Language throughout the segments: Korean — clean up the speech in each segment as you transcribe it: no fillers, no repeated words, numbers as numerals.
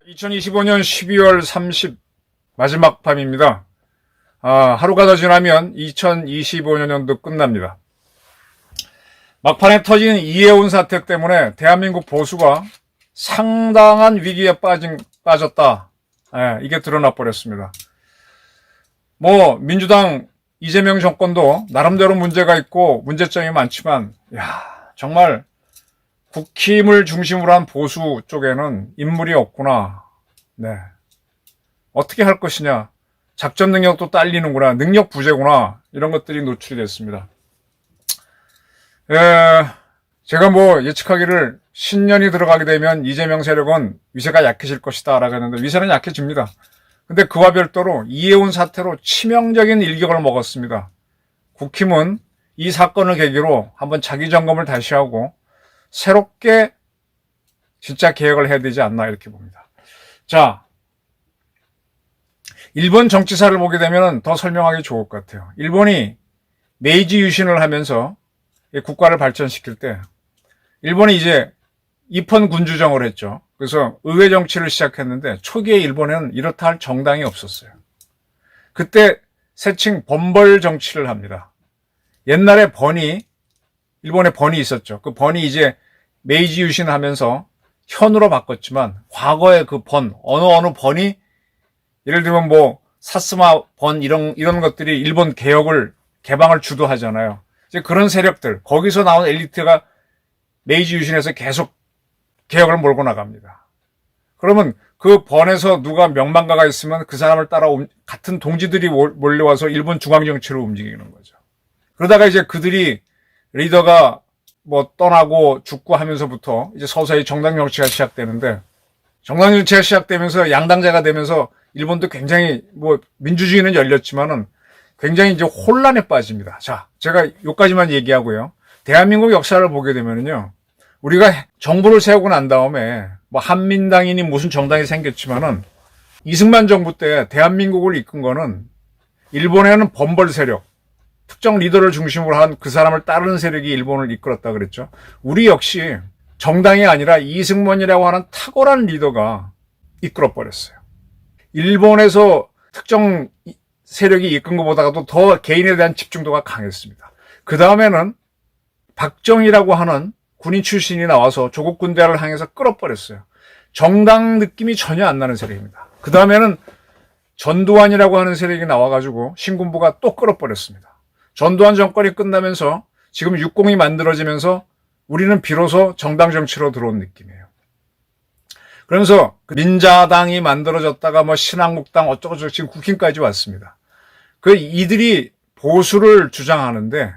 (2025년 12월 30) 마지막 밤입니다. 하루가 더 지나면 2025년도 끝납니다. 막판에 터진 이해운 사태 때문에 대한민국 보수가 상당한 위기에 빠졌다. 이게 드러나 버렸습니다. 민주당 이재명 정권도 나름대로 문제가 있고 문제점이 많지만, 정말 국힘을 중심으로 한 보수 쪽에는 인물이 없구나. 어떻게 할 것이냐. 작전 능력도 딸리는구나. 능력 부재구나. 이런 것들이 노출이 됐습니다. 제가 예측하기를 신년이 들어가게 되면 이재명 세력은 위세가 약해질 것이다 라고 했는데 위세는 약해집니다. 근데 그와 별도로 이해운 사태로 치명적인 일격을 먹었습니다. 국힘은 이 사건을 계기로 한번 자기 점검을 다시 하고 새롭게 진짜 개혁을 해야 되지 않나 이렇게 봅니다. 자, 일본 정치사를 보게 되면 더 설명하기 좋을 것 같아요. 일본이 메이지 유신을 하면서 국가를 발전시킬 때 일본이 이제 입헌 군주정을 했죠. 그래서 의회 정치를 시작했는데 초기에 일본에는 이렇다 할 정당이 없었어요. 그때 세칭 번벌 정치를 합니다. 옛날에 일본에 번이 있었죠. 그 번이 이제 메이지 유신하면서 현으로 바꿨지만 과거의 그 어느 번이 예를 들면 사스마 번 이런 것들이 일본 개방을 주도하잖아요. 이제 그런 세력들, 거기서 나온 엘리트가 메이지 유신에서 계속 개혁을 몰고 나갑니다. 그러면 그 번에서 누가 명망가가 있으면 그 사람을 따라 같은 동지들이 몰려와서 일본 중앙정치로 움직이는 거죠. 그러다가 이제 그들이 리더가 떠나고 죽고 하면서부터 이제 서서히 정당 정치가 시작되는데, 정당 정치가 시작되면서 양당제가 되면서 일본도 굉장히 민주주의는 열렸지만은 굉장히 이제 혼란에 빠집니다. 자, 제가 여기까지만 얘기하고요. 대한민국 역사를 보게 되면은요, 우리가 정부를 세우고 난 다음에 한민당이니 무슨 정당이 생겼지만은 이승만 정부 때 대한민국을 이끈 거는 일본에는 번벌 세력, 특정 리더를 중심으로 한 그 사람을 따르는 세력이 일본을 이끌었다 그랬죠. 우리 역시 정당이 아니라 이승만이라고 하는 탁월한 리더가 이끌어 버렸어요. 일본에서 특정 세력이 이끈 것보다도 더 개인에 대한 집중도가 강했습니다. 그 다음에는 박정희라고 하는 군인 출신이 나와서 조국 군대를 향해서 끌어버렸어요. 정당 느낌이 전혀 안 나는 세력입니다. 그 다음에는 전두환이라고 하는 세력이 나와가지고 신군부가 또 끌어버렸습니다. 전두환 정권이 끝나면서 지금 육공이 만들어지면서 우리는 비로소 정당 정치로 들어온 느낌이에요. 그러면서 민자당이 만들어졌다가 신한국당 어쩌고저쩌고 지금 국힘까지 왔습니다. 이들이 보수를 주장하는데,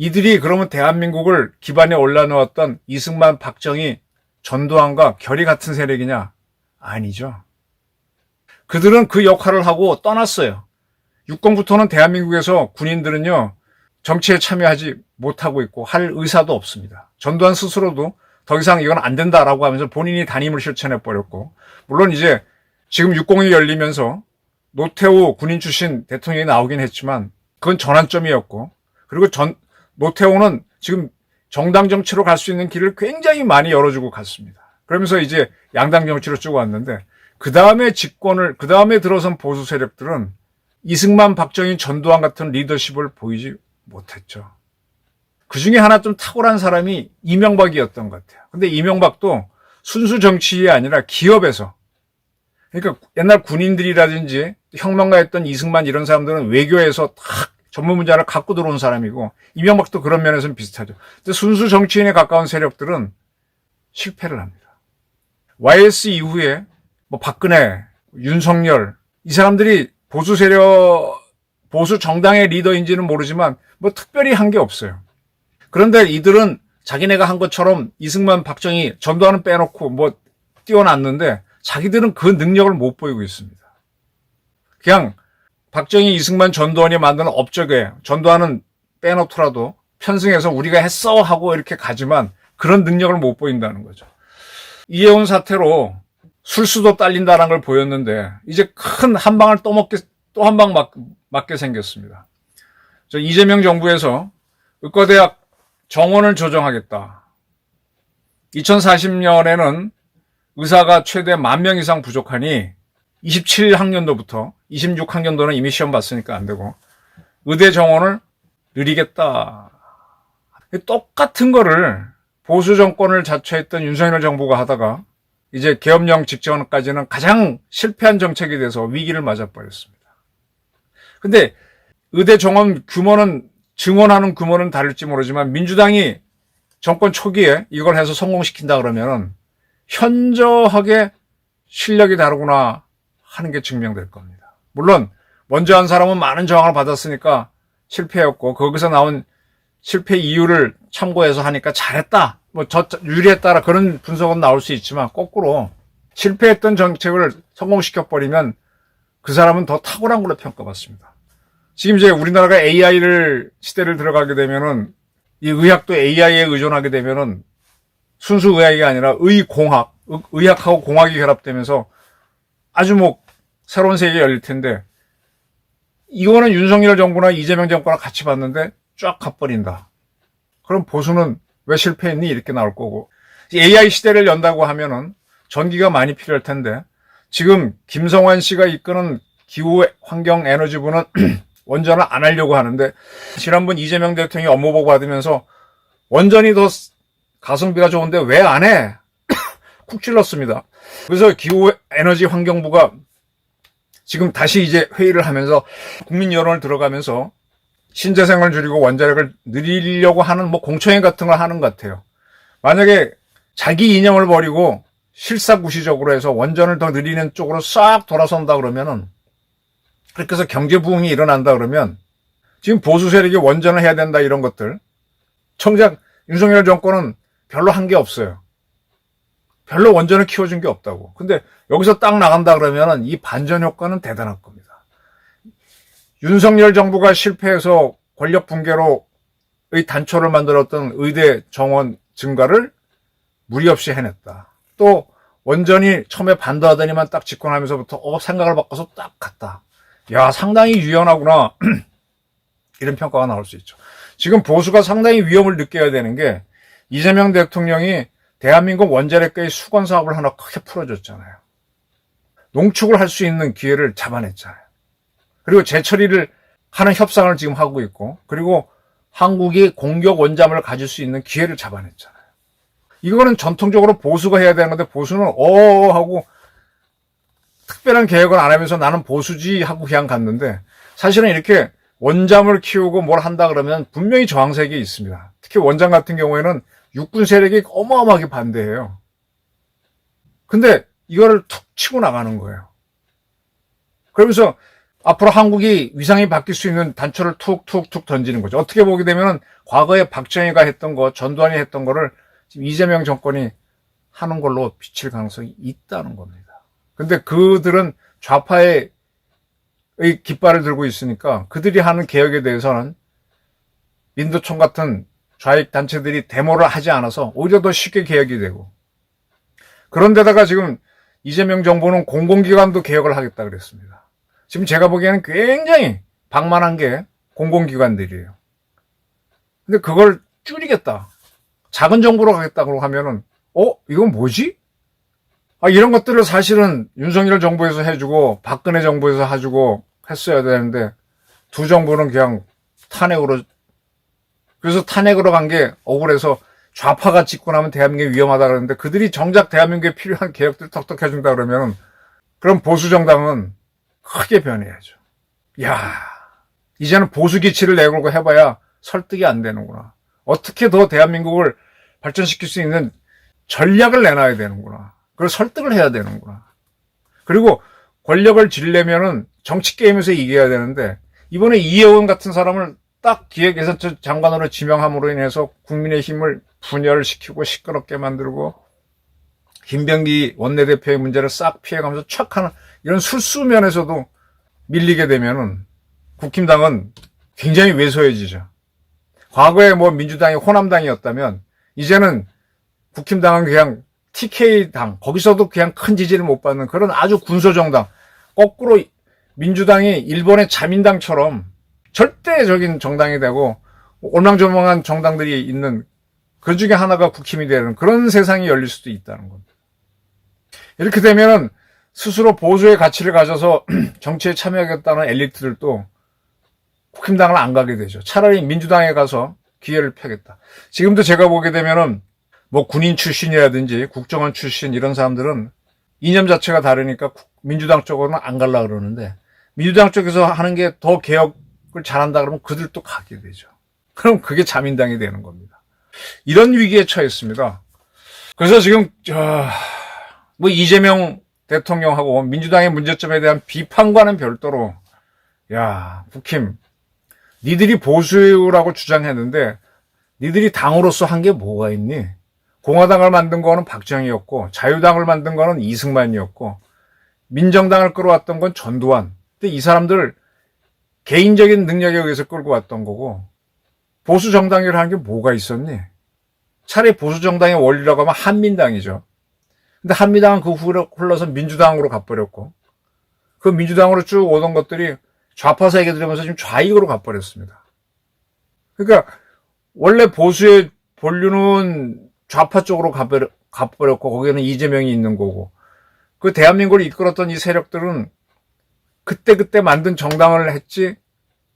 이들이 그러면 대한민국을 기반에 올려놓았던 이승만, 박정희, 전두환과 결이 같은 세력이냐? 아니죠. 그들은 그 역할을 하고 떠났어요. 육공부터는 대한민국에서 군인들은요, 정치에 참여하지 못하고 있고 할 의사도 없습니다. 전두환 스스로도 더 이상 이건 안 된다라고 하면서 본인이 단임을 실천해버렸고, 물론 이제 지금 육공이 열리면서 노태우 군인 출신 대통령이 나오긴 했지만 그건 전환점이었고, 그리고 노태우는 지금 정당 정치로 갈 수 있는 길을 굉장히 많이 열어주고 갔습니다. 그러면서 이제 양당 정치로 쭉 왔는데, 그 다음에 들어선 보수 세력들은 이승만, 박정희, 전두환 같은 리더십을 보이지 못했죠. 그 중에 하나 좀 탁월한 사람이 이명박이었던 것 같아요. 근데 이명박도 순수 정치가 아니라 기업에서, 그러니까 옛날 군인들이라든지 혁명가였던 이승만 이런 사람들은 외교에서 딱 전문 분야를 갖고 들어온 사람이고, 이명박도 그런 면에서는 비슷하죠. 근데 순수 정치인에 가까운 세력들은 실패를 합니다. YS 이후에 박근혜, 윤석열, 이 사람들이 보수 정당의 리더인지는 모르지만 특별히 한 게 없어요. 그런데 이들은 자기네가 한 것처럼 이승만, 박정희, 전두환은 빼놓고 띄워놨는데 자기들은 그 능력을 못 보이고 있습니다. 그냥 박정희, 이승만, 전두환이 만드는 업적에 전두환은 빼놓더라도 편승해서 우리가 했어 하고 이렇게 가지만 그런 능력을 못 보인다는 거죠. 이해운 사태로 술수도 딸린다는 걸 보였는데 이제 큰 한 방을 또 한 방 맞게 생겼습니다. 이재명 정부에서 의과대학 정원을 조정하겠다. 2040년에는 의사가 최대 10,000명 이상 부족하니 27학년도부터 26학년도는 이미 시험 봤으니까 안 되고 의대 정원을 늘리겠다. 똑같은 거를 보수 정권을 자처했던 윤석열 정부가 하다가 이제 계엄령 직전까지는 가장 실패한 정책이 돼서 위기를 맞아버렸습니다. 근데 의대 정원 규모는 증원하는 규모는 다를지 모르지만 민주당이 정권 초기에 이걸 해서 성공시킨다 그러면 현저하게 실력이 다르구나 하는 게 증명될 겁니다. 물론 먼저 한 사람은 많은 저항을 받았으니까 실패였고 거기서 나온 실패 이유를 참고해서 하니까 잘했다, 유리했다라 그런 분석은 나올 수 있지만 거꾸로 실패했던 정책을 성공시켜버리면 그 사람은 더 탁월한 걸로 평가받습니다. 지금 이제 우리나라가 AI를 시대를 들어가게 되면은 이 의학도 AI에 의존하게 되면은 순수 의학이 아니라 의공학, 의학하고 공학이 결합되면서 아주 새로운 세계가 열릴 텐데 이거는 윤석열 정부나 이재명 정부랑 같이 봤는데 쫙 가버린다. 그럼 보수는 왜 실패했니? 이렇게 나올 거고. AI 시대를 연다고 하면은 전기가 많이 필요할 텐데 지금 김성환 씨가 이끄는 기후환경에너지부는 원전을 안 하려고 하는데 지난번 이재명 대통령이 업무 보고 받으면서 원전이 더 가성비가 좋은데 왜 안 해? 쿡 찔렀습니다. 그래서 기후에너지환경부가 지금 다시 이제 회의를 하면서 국민 여론을 들어가면서 신재생을 줄이고 원자력을 늘리려고 하는 공청회 같은 걸 하는 것 같아요. 만약에 자기 이념을 버리고 실사구시적으로 해서 원전을 더 늘리는 쪽으로 싹 돌아선다 그러면은 그렇게 해서 경제 부흥이 일어난다 그러면 지금 보수 세력이 원전을 해야 된다 이런 것들 정작 윤석열 정권은 별로 한 게 없어요. 별로 원전을 키워준 게 없다고. 근데 여기서 딱 나간다 그러면은 이 반전 효과는 대단할 겁니다. 윤석열 정부가 실패해서 권력 붕괴로의 단초를 만들었던 의대 정원 증가를 무리 없이 해냈다. 또 원전이 처음에 반대하더니만 딱 집권하면서부터 생각을 바꿔서 딱 갔다. 야, 상당히 유연하구나. 이런 평가가 나올 수 있죠. 지금 보수가 상당히 위험을 느껴야 되는 게 이재명 대통령이 대한민국 원자력계의 수건 사업을 하나 크게 풀어줬잖아요. 농축을 할 수 있는 기회를 잡아냈잖아요. 그리고 재처리를 하는 협상을 지금 하고 있고, 그리고 한국이 공격 원잠을 가질 수 있는 기회를 잡아냈잖아요. 이거는 전통적으로 보수가 해야 되는 건데 보수는 하고 특별한 계획을 안 하면서 나는 보수지 하고 그냥 갔는데 사실은 이렇게 원잠을 키우고 뭘 한다 그러면 분명히 저항색이 있습니다. 특히 원잠 같은 경우에는 육군 세력이 어마어마하게 반대해요. 근데 이거를 툭 치고 나가는 거예요. 그러면서 앞으로 한국이 위상이 바뀔 수 있는 단초를 툭툭툭 던지는 거죠. 어떻게 보게 되면 과거에 박정희가 했던 거, 전두환이 했던 거를 지금 이재명 정권이 하는 걸로 비칠 가능성이 있다는 겁니다. 근데 그들은 좌파의 깃발을 들고 있으니까 그들이 하는 개혁에 대해서는 민도총 같은 좌익 단체들이 데모를 하지 않아서 오히려 더 쉽게 개혁이 되고, 그런데다가 지금 이재명 정부는 공공기관도 개혁을 하겠다 그랬습니다. 지금 제가 보기에는 굉장히 방만한 게 공공기관들이에요. 근데 그걸 줄이겠다, 작은 정부로 가겠다고 하면은 이건 뭐지? 이런 것들을 사실은 윤석열 정부에서 해주고 박근혜 정부에서 해주고 했어야 되는데 두 정부는 그냥 탄핵으로, 그래서 탄핵으로 간 게 억울해서 좌파가 집권하면 대한민국이 위험하다 그러는데 그들이 정작 대한민국에 필요한 개혁들 턱턱 해준다 그러면 그럼 보수 정당은 크게 변해야죠. 야, 이제는 보수 기치를 내걸고 해봐야 설득이 안 되는구나. 어떻게 더 대한민국을 발전시킬 수 있는 전략을 내놔야 되는구나. 그걸 설득을 해야 되는구나. 그리고 권력을 쥐려면은 정치 게임에서 이겨야 되는데 이번에 이혜원 같은 사람을 딱 기획예산처 장관으로 지명함으로 인해서 국민의힘을 분열시키고 시끄럽게 만들고 김병기 원내대표의 문제를 싹 피해가면서 촥 하는 이런 술수면에서도 밀리게 되면은 국힘당은 굉장히 왜소해지죠. 과거에 민주당이 호남당이었다면 이제는 국힘당은 그냥 TK당, 거기서도 그냥 큰 지지를 못 받는 그런 아주 군소정당, 거꾸로 민주당이 일본의 자민당처럼 절대적인 정당이 되고 올망졸망한 정당들이 있는 그 중에 하나가 국힘이 되는 그런 세상이 열릴 수도 있다는 겁니다. 이렇게 되면 스스로 보수의 가치를 가져서 정치에 참여하겠다는 엘리트들도 국힘당을 안 가게 되죠. 차라리 민주당에 가서 기회를 펴겠다. 지금도 제가 보게 되면은 뭐 군인 출신이라든지 국정원 출신 이런 사람들은 이념 자체가 다르니까 민주당 쪽으로는 안 가려고 그러는데 민주당 쪽에서 하는 게 더 개혁을 잘한다 그러면 그들도 가게 되죠. 그럼 그게 자민당이 되는 겁니다. 이런 위기에 처했습니다. 그래서 지금 뭐 이재명 대통령하고 민주당의 문제점에 대한 비판과는 별도로 야 국힘 니들이 보수라고 주장했는데 니들이 당으로서 한 게 뭐가 있니? 공화당을 만든 거는 박정희였고 자유당을 만든 거는 이승만이었고 민정당을 끌어왔던 건 전두환. 근데 이 사람들 개인적인 능력에 의해서 끌고 왔던 거고 보수 정당이라고 하는 게 뭐가 있었니? 차라리 보수 정당의 원리라고 하면 한민당이죠. 근데 한민당은 그 후에 흘러서 민주당으로 가버렸고 그 민주당으로 쭉 오던 것들이 좌파 세계 들으면서 지금 좌익으로 가버렸습니다. 그러니까 원래 보수의 본류는 좌파 쪽으로 가버렸고 거기에는 이재명이 있는 거고 그 대한민국을 이끌었던 이 세력들은 그때 만든 정당을 했지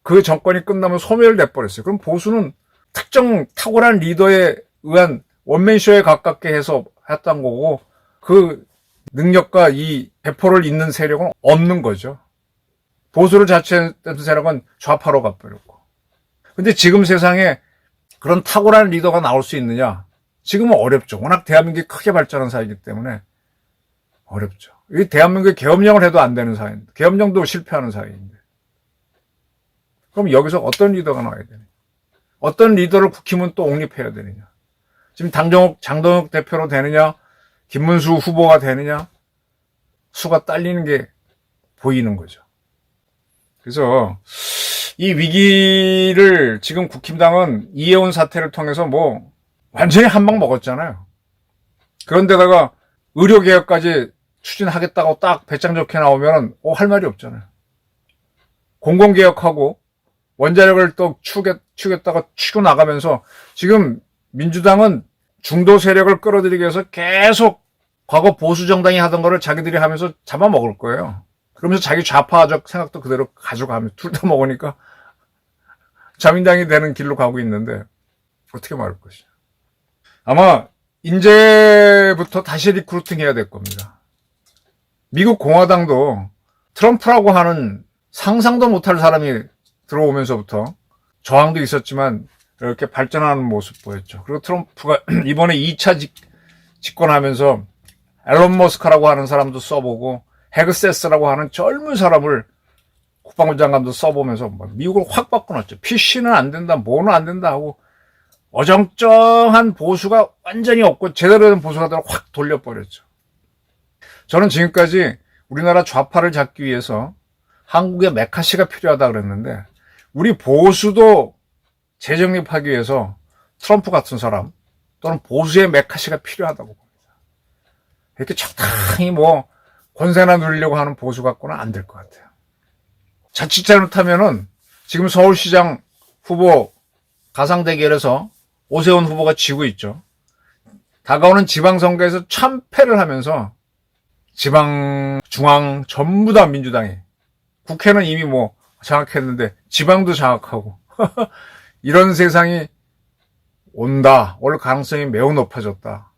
그 정권이 끝나면 소멸돼 버렸어요. 그럼 보수는 특정 탁월한 리더에 의한 원맨쇼에 가깝게 해서 했던 거고 그 능력과 이 배포를 잇는 세력은 없는 거죠. 보수를 자처했던 세력은 좌파로 가버렸고. 근데 지금 세상에 그런 탁월한 리더가 나올 수 있느냐? 지금은 어렵죠. 워낙 대한민국이 크게 발전한 사회이기 때문에 어렵죠. 이 대한민국이 계엄령을 해도 안 되는 사회인데, 계엄령도 실패하는 사회인데. 그럼 여기서 어떤 리더가 나와야 되느냐? 어떤 리더를 국힘은 또 옹립해야 되느냐? 지금 장동혁 대표로 되느냐? 김문수 후보가 되느냐? 수가 딸리는 게 보이는 거죠. 그래서 이 위기를 지금 국힘당은 이해운 사태를 통해서 뭐 완전히 한 방 먹었잖아요. 그런데다가 의료개혁까지 추진하겠다고 딱 배짱 좋게 나오면 할 말이 없잖아요. 공공개혁하고 원자력을 또 추겠다가 치고 나가면서 지금 민주당은 중도 세력을 끌어들이기 위해서 계속 과거 보수 정당이 하던 거를 자기들이 하면서 잡아먹을 거예요. 그러면서 자기 좌파적 생각도 그대로 가져가면서 둘 다 먹으니까 자민당이 되는 길로 가고 있는데 어떻게 말할 것이냐. 아마 이제부터 다시 리크루팅 해야 될 겁니다. 미국 공화당도 트럼프라고 하는 상상도 못할 사람이 들어오면서부터 저항도 있었지만 이렇게 발전하는 모습 보였죠. 그리고 트럼프가 이번에 2차 집권하면서 앨런 머스크라고 하는 사람도 써보고 헤그세스라고 하는 젊은 사람을 국방부 장관도 써보면서 미국을 확 바꿔놨죠. PC는 안 된다, 뭐는 안 된다 하고 어정쩡한 보수가 완전히 없고 제대로 된 보수가 확 돌려버렸죠. 저는 지금까지 우리나라 좌파를 잡기 위해서 한국의 메카시가 필요하다 그랬는데 우리 보수도 재정립하기 위해서 트럼프 같은 사람 또는 보수의 메카시가 필요하다고 봅니다. 이렇게 적당히 뭐 권세나 누리려고 하는 보수 갖고는 안 될 것 같아요. 자칫 잘못하면은 지금 서울시장 후보 가상 대결에서 오세훈 후보가 지고 있죠. 다가오는 지방선거에서 참패를 하면서 지방, 중앙 전부 다 민주당이 국회는 이미 뭐 장악했는데 지방도 장악하고 이런 세상이 올 가능성이 매우 높아졌다.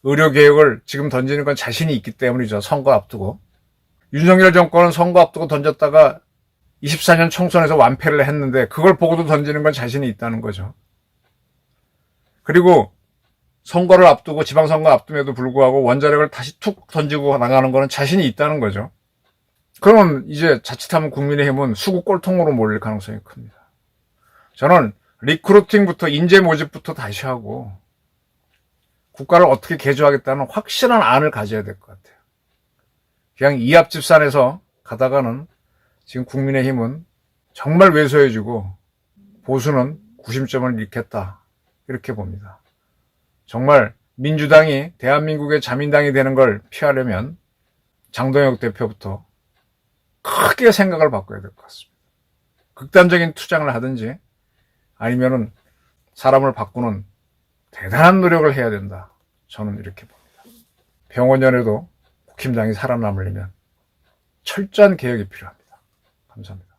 의료개혁을 지금 던지는 건 자신이 있기 때문이죠. 선거 앞두고. 윤석열 정권은 선거 앞두고 던졌다가 24년 총선에서 완패를 했는데 그걸 보고도 던지는 건 자신이 있다는 거죠. 그리고 선거를 앞두고 지방선거 앞둠에도 불구하고 원자력을 다시 툭 던지고 나가는 거는 자신이 있다는 거죠. 그러면 이제 자칫하면 국민의힘은 수구 꼴통으로 몰릴 가능성이 큽니다. 저는 리크루팅부터 인재 모집부터 다시 하고 국가를 어떻게 개조하겠다는 확실한 안을 가져야 될 것 같아요. 그냥 이합집산에서 가다가는 지금 국민의힘은 정말 왜소해지고 보수는 구심점을 잃겠다. 이렇게 봅니다. 정말 민주당이 대한민국의 자민당이 되는 걸 피하려면 장동혁 대표부터 크게 생각을 바꿔야 될 것 같습니다. 극단적인 투쟁을 하든지 아니면은 사람을 바꾸는 대단한 노력을 해야 된다. 저는 이렇게 봅니다. 병원연에도 국힘당이 살아남으려면 철저한 개혁이 필요합니다. 감사합니다.